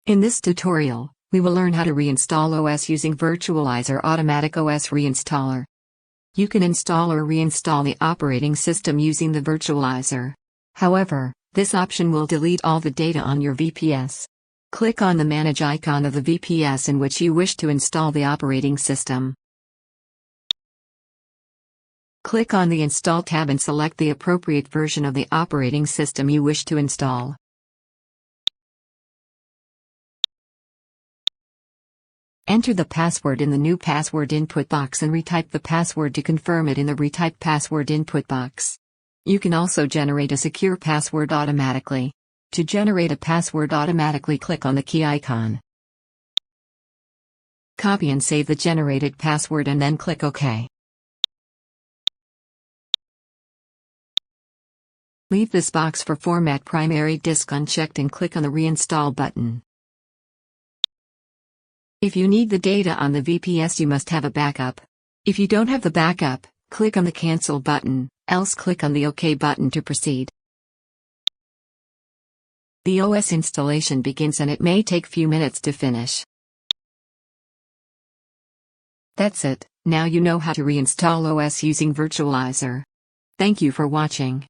In this tutorial, we will learn how to reinstall OS using Virtualizor Automatic OS Reinstaller. You can install or reinstall the operating system using the Virtualizor. However, this option will delete all the data on your VPS. Click on the Manage icon of the VPS in which you wish to install the operating system. Click on the Install tab and select the appropriate version of the operating system you wish to install. Enter the password in the new password input box and retype the password to confirm it in the Retype Password input box. You can also generate a secure password automatically. To generate a password automatically, click on the key icon. Copy and save the generated password and then click OK. Leave this box for Format Primary Disk unchecked and click on the Reinstall button. If you need the data on the VPS, you must have a backup. If you don't have the backup, click on the Cancel button, else click on the OK button to proceed. The OS installation begins and it may take few minutes to finish. That's it, now you know how to reinstall OS using Virtualizor. Thank you for watching.